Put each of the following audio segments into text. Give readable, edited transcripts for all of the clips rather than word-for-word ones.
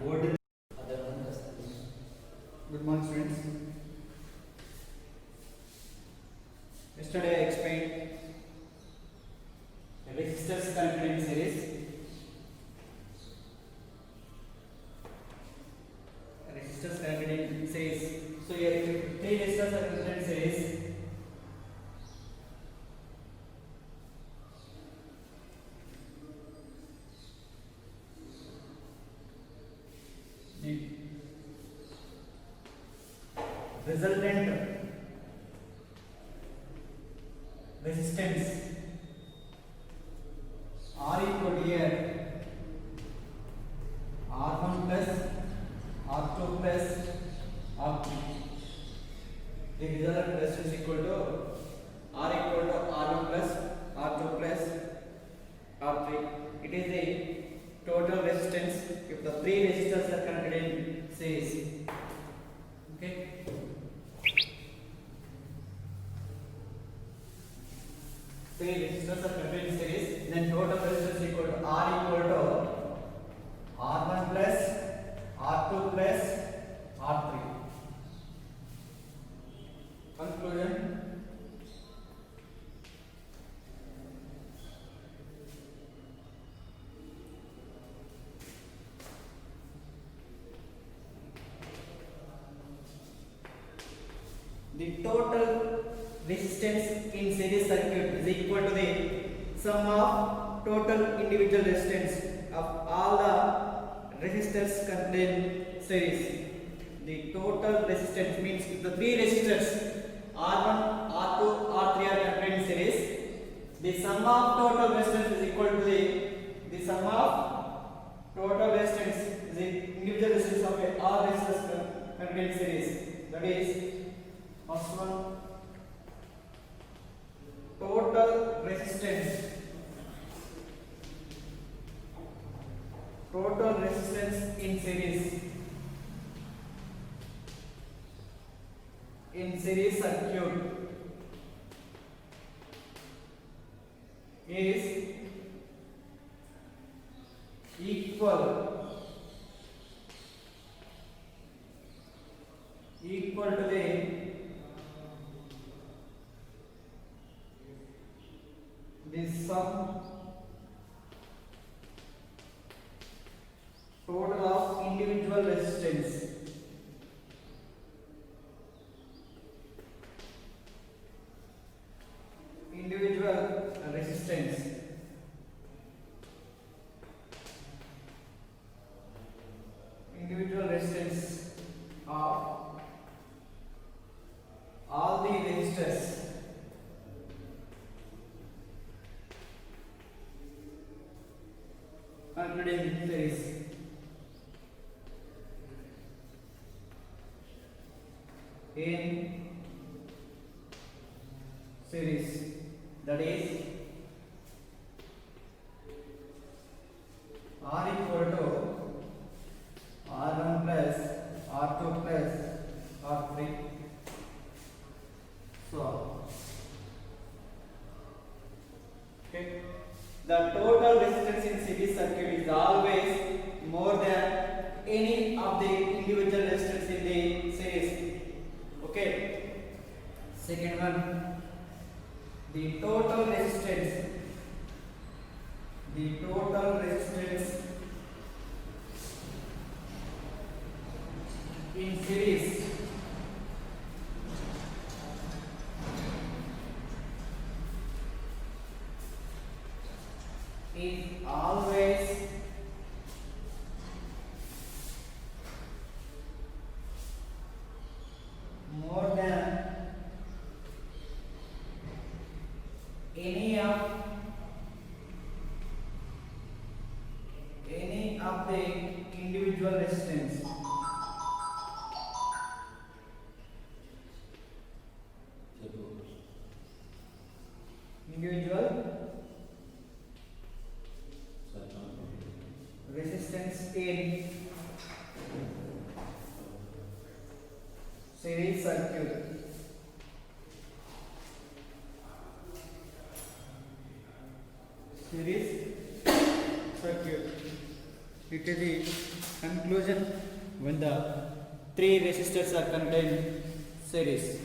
Good morning, students. Yesterday I explained a resistors connected in series. Resistors connected in series. So here three resistors are connected in series. The resultant resistance R equal to here R1 plus R2 plus R3. The resultant resistance equal to R equal to R1 plus R2 plus R3. It is the total resistance if the three resistors are connected in series. Okay. Three resistors are connected in series, then total resistance equal to R equal to R1 plus R2 plus R3. Conclusion. The total resistance in series circuit is equal to the sum of total individual resistance of all the resistors contained in series. The total resistance means if the three resistors R1, R2, R3 are contained in series, the sum of total resistance is equal to the sum of total resistance is the individual resistance of all resistors contained in series. That is first one, total resistance in series circuit is equal to the sum total of individual resistance. Individual resistance of all the resistors concluding in series. In series, that is R equal to R1 plus R2 plus R3. So, okay, the total resistance in series circuit is always more than any of the individual resistance in the series. Okay. Second one, the total resistance in series is always more than any of the individual resistance. Resistance in series circuit. Series circuit. it is the conclusion when the three resistors are contained series.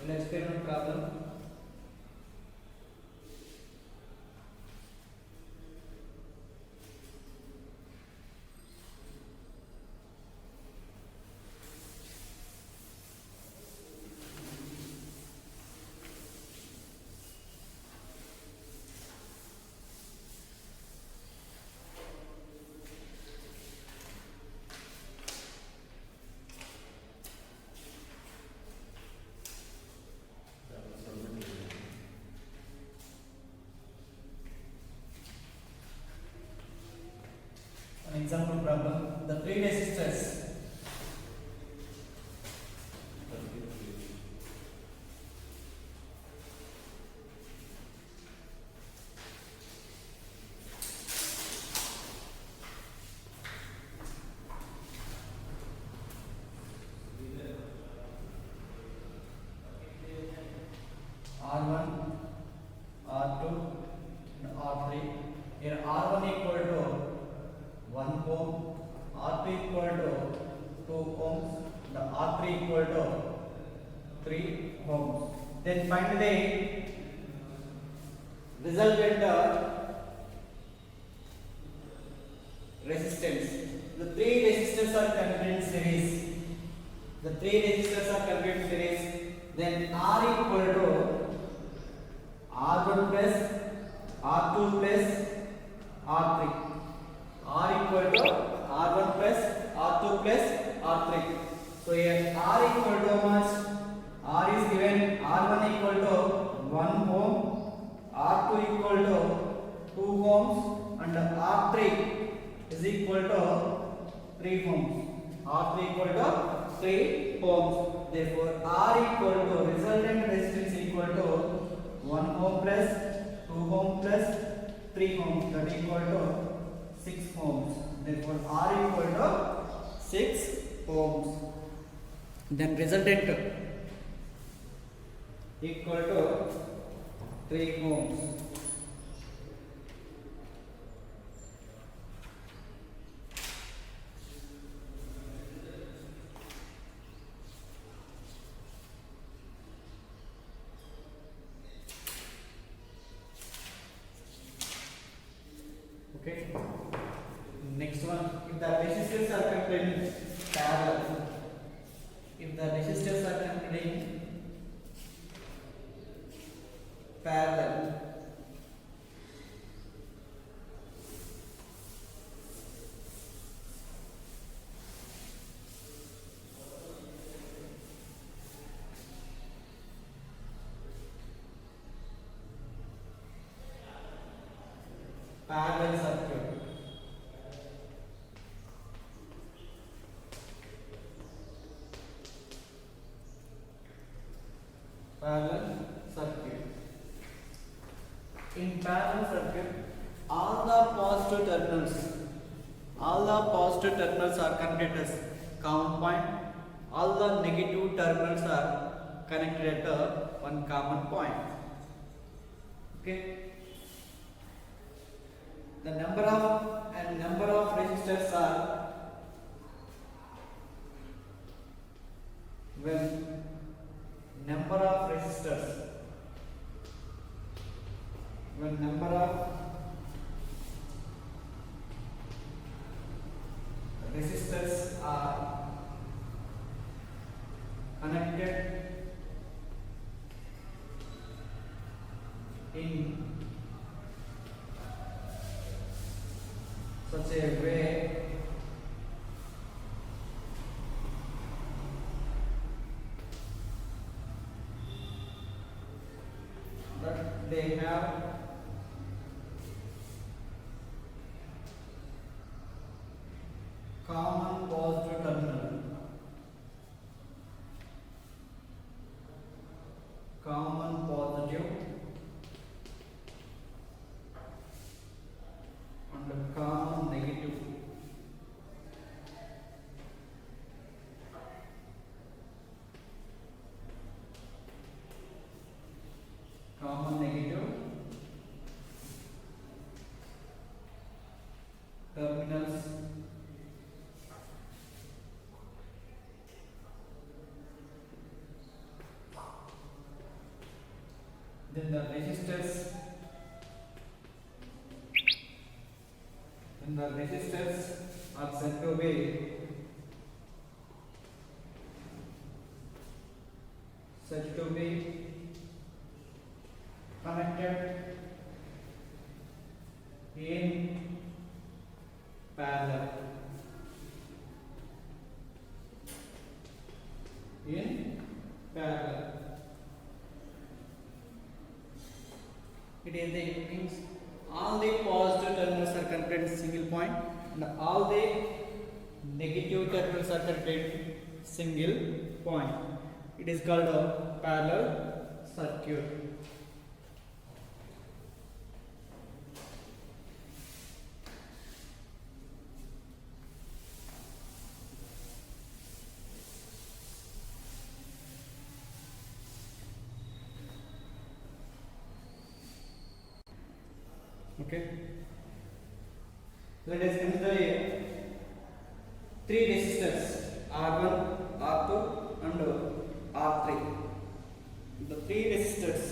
An experiment problem. An example problem. The three resistors R1, R2 and R3. Here R1 equal to 1 ohm, R2 equal to 2 ohms, the R3 equal to 3 ohms. Then find the resultant resistance. The three resistors are contained in series. The three resistors are contained in series. Then R equal to R1 plus R2 plus R3. R equal to R1 plus R2 plus R3. So here R equal to how much? R is given R1 equal to 1 ohm, R2 equal to 2 ohms and R3 is equal to 3 ohms. R3 equal to 3 ohms. Therefore R equal to resultant resistance equal to 1 ohm plus 2 ohm plus 3 ohms, that equal to 6 ohms. Therefore R equal to 6 ohms. Then resultant equal to 3 ohms. Okay. Next one, if the resistors are contained parallel, if the resistors are contained parallel, parallel circuit. Parallel circuit. In parallel circuit, all the positive terminals are connected as common point. All the negative terminals are connected at one common point. Okay. The number of resistors are when number of resistors are connected in such a way that they have common positive terminal. Common positive then the resistors are said to be connected in parallel. It is the means all the positive terminals are connected in single point and all the negative terminals are connected in single point. It is called a parallel circuit. Okay. Let us consider three resistors R1, R2 and R3. The three resistors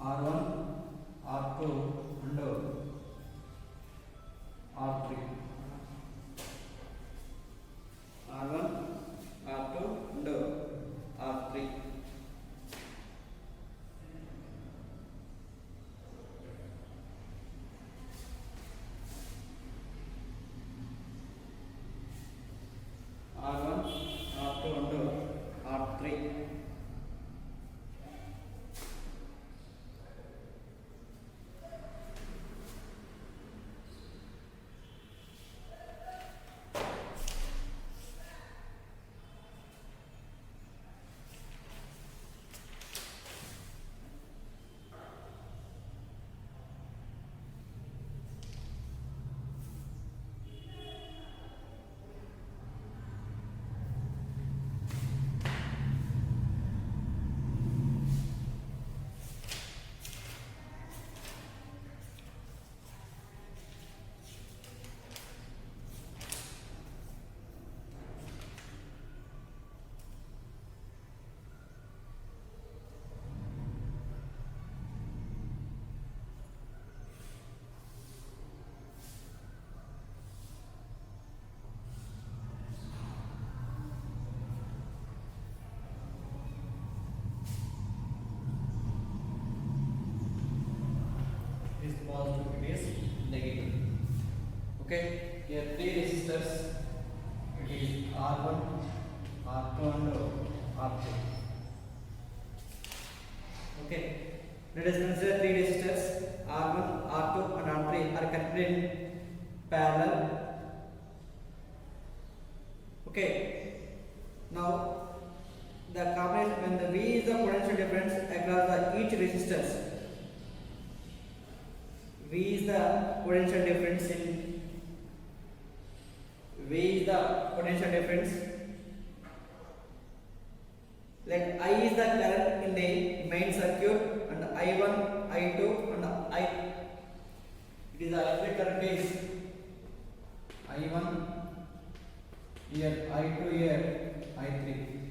R1, R2 and R3. R1, R2 and R3. R1, R2 and R3. Is positive, it is negative. Okay, here three resistors. It is R1, R2 and R3. Okay, let us consider three resistors R1, R2 and R3 are connected in parallel. Okay, now the combination when the V is the potential difference across the each resistors. V is the potential difference in like I is the current in the main circuit and I1, I2 and I. It is the electric current is I1 here, I2 here, I3.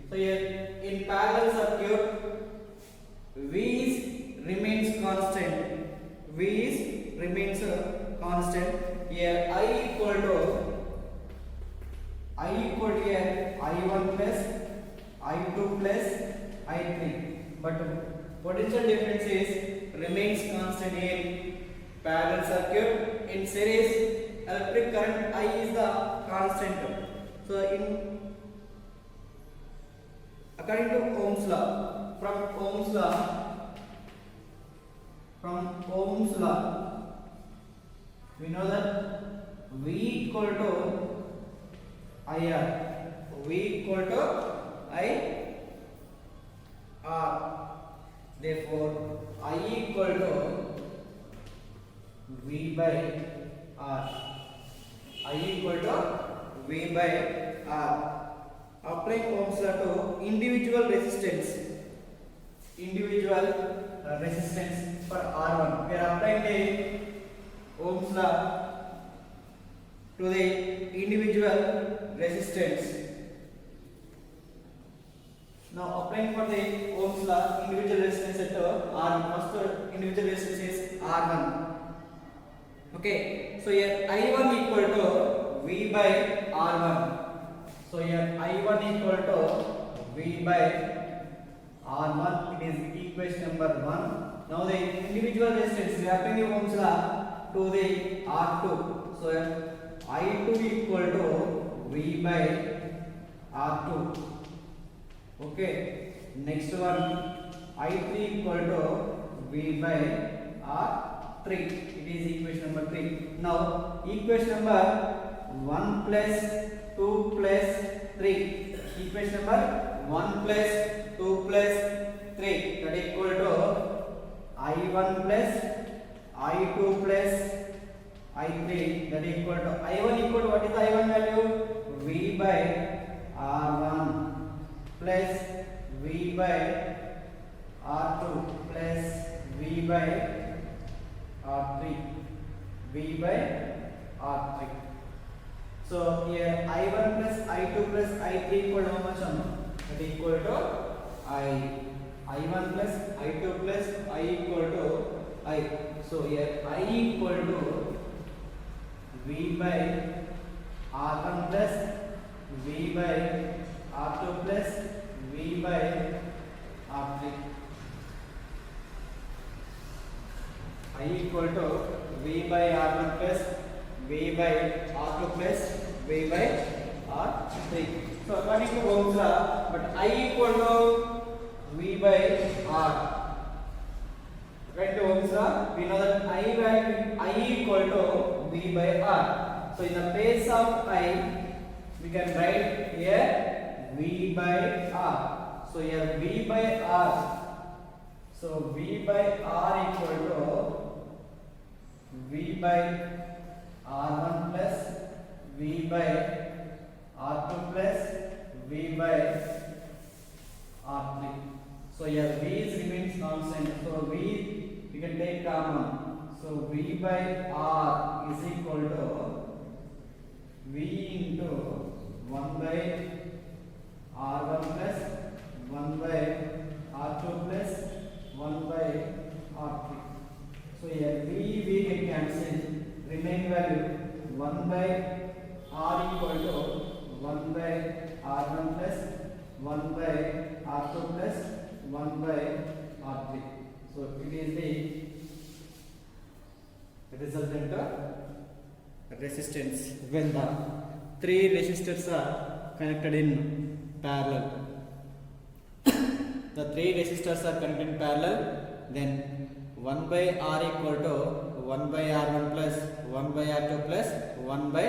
So here in parallel circuit V remains constant. Here I equal to here I1 plus I2 plus I3, but potential difference is remains constant in parallel circuit. In series electric current I is the constant. So in according to Ohm's law, from Ohm's law, we know that V equal to IR. V equal to IR. Therefore, I equal to V by R. I equal to V by R. Applying Ohm's law to individual resistance. for R1. We are applying the Ohm's law to the individual resistance. Now applying for the Ohm's law, individual resistance at R1. First individual resistance is R1. Okay, so here I1 equal to V by R1. So here I1 equal to V by R1. It is equation number 1. Now the individual resistance, we are applying the Ohm's law to the R2. So I2 equal to V by R2. Okay. Next one, I3 equal to V by R3. It is equation number 3. Now equation number 1 plus 2 plus 3. Equation number 1 plus 2 plus 3. That equal to I1 plus I2 plus I3. That equal to I1 equal to, what is the I1 value? V by R1 plus V by R2 plus V by R3. V by R3. So here I1 plus I2 plus I3 equal to how much? That equal to I1 plus I2 plus I equal to I. So here I equal to V by R1 plus V by R2 plus V by R3. I equal to V by R1 plus V by R2 plus V by R3. So according to Ohm's law, but I equal to V by R. According to Ohm's law, we know that I equal to V by R. So in the place of I, we can write here V by R. So here V by R. So V by R equal to V by R1 plus V by R2 plus V by R3. So here V remains constant. So V we can take common. So V by R is equal to V into 1 by R1 plus 1 by R2 plus 1 by R3. So here V get cancelled. Remaining value 1 by R equal to 1 by R1 plus 1 by R2 plus 1 by R3. So it is the resultant resistance when the three resistors are connected in parallel. The three resistors are connected in parallel, then 1 by R equal to 1 by R1 plus 1 by R2 plus 1 by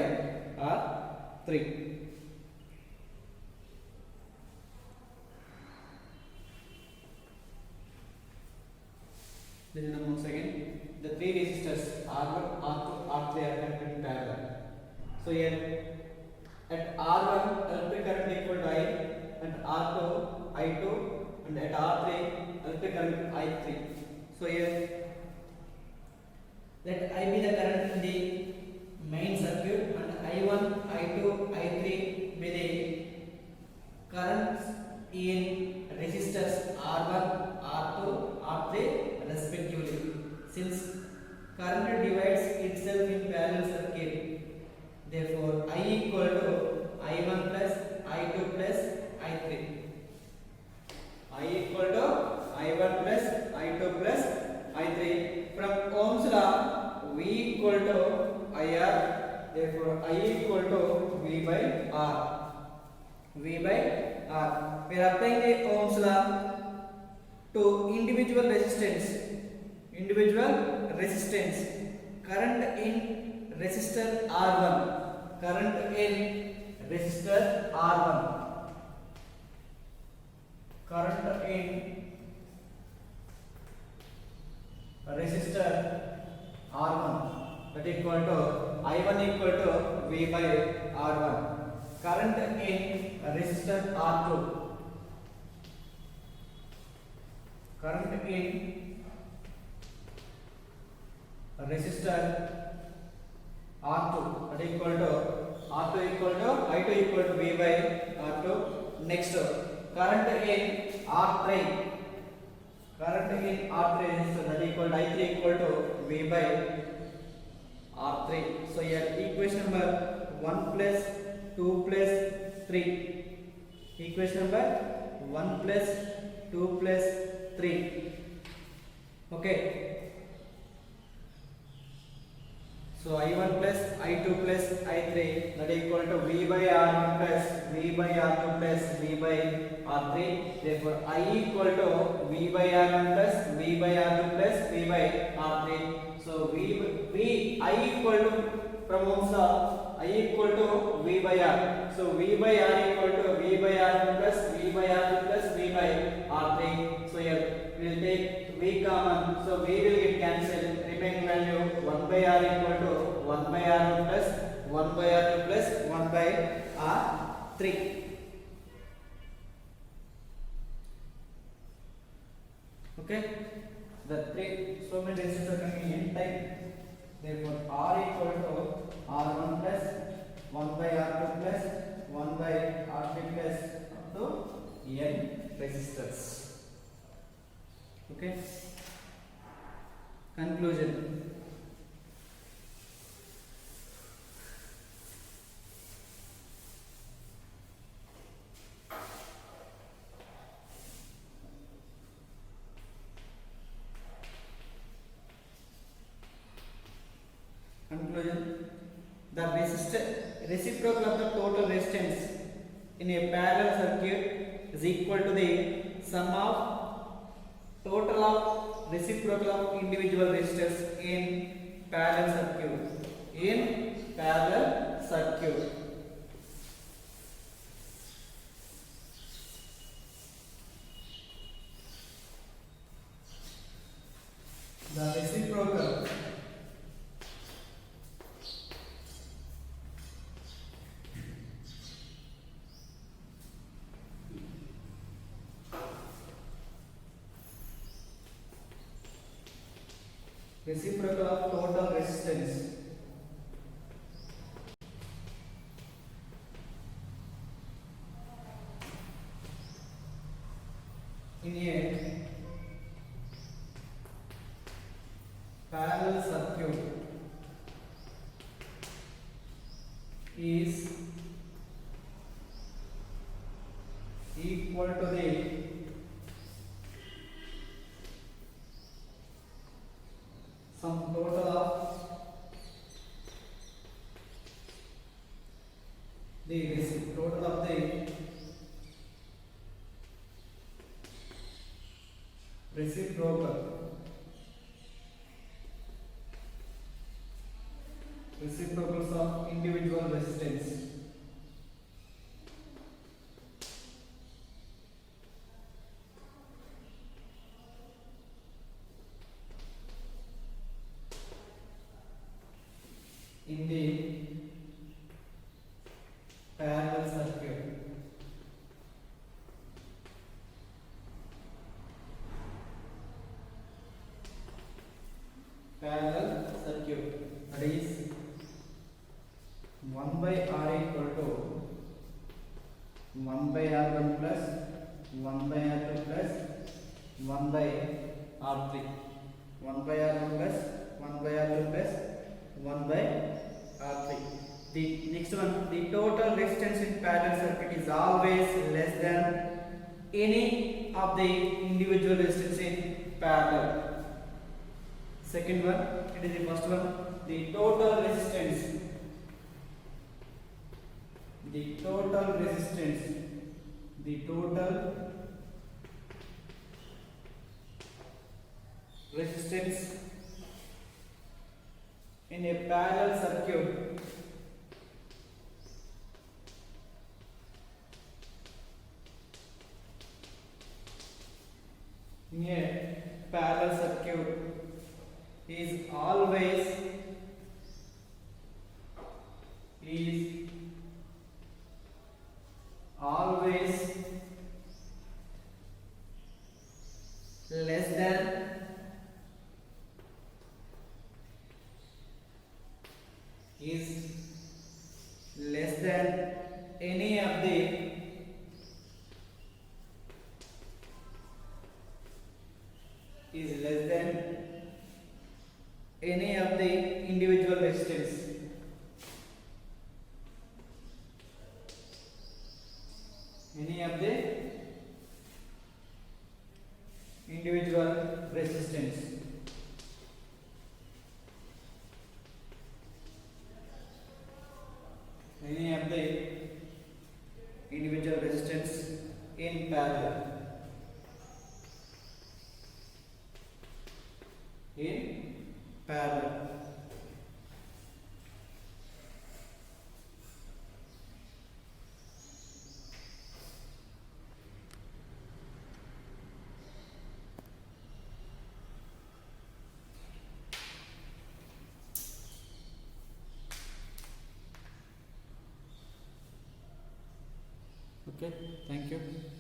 R3. Then once again, the three resistors R1, R2, R3 are connected in parallel. So here at R1 electric current equal to I, and R2 I2, and at R3 electric current I3. So here let I be the current in the main circuit, and I1, I2, I3 be the currents in resistors R1, R2, R3 respectively. Since current divides itself in parallel circuit, therefore I equal to I1 plus I2 plus I3. I equal to I1 plus I2 plus I3. From Ohm's law, V equal to IR. Therefore, I equal to V by R. V by R. We are applying the Ohm's law to individual resistance. Individual resistance. Current in resistor R1. Current in resistor R1. Current in resistor R1, that equal to I1 equal to V by R1. Current in resistor R2. Current in resistor R2, that equal to R2 equal to I2 equal to V by R2. Next, current in R3, current in R3 resistor, that equal to I3 equal to V by R3. So here equation number 1 plus 2 plus 3. Equation number 1 plus 2 plus 3. Okay. So I1 plus I2 plus I3, that equal to V by R1 plus V by R2 plus V by R3. Therefore I equal to V by R1 plus V by R2 plus V by R3. So I equal to, from Ohm's law, I equal to V by R. So V by R equal to V by R1 plus V by R2 plus V by R3. So here we will take V common. So V will get cancelled. Remaining value 1 by R equal to 1 by R1 plus 1 by R2 plus 1 by R3. Okay. The three so many resistors are coming in time. Therefore R equal to R1 plus 1 by R2 plus 1 by R3 plus up to n resistors. Okay. Conclusion. Conclusion. The reciprocal of the total resistance in a parallel circuit is equal to the sum of total of reciprocal of individual resistors in parallel circuit. In parallel circuit. The reciprocal of total resistance in a parallel circuit is equal to the sum total of the total of the reciprocals of individual resistance. In the parallel circuit. Parallel circuit, that is 1 by R equal to 1 by R1 plus 1 by R2 plus 1 by R3. 1 by R1 plus 1 by R2 plus 1 by R3. The next one, the total resistance in parallel circuit is always less than any of the individual resistance in parallel. Second one, it is the first one, the total resistance. The total resistance in a parallel circuit is always less than is less than any of the individual resistance. Any of the individual resistance. Any of the individual resistance in parallel. In parallel. Okay, thank you.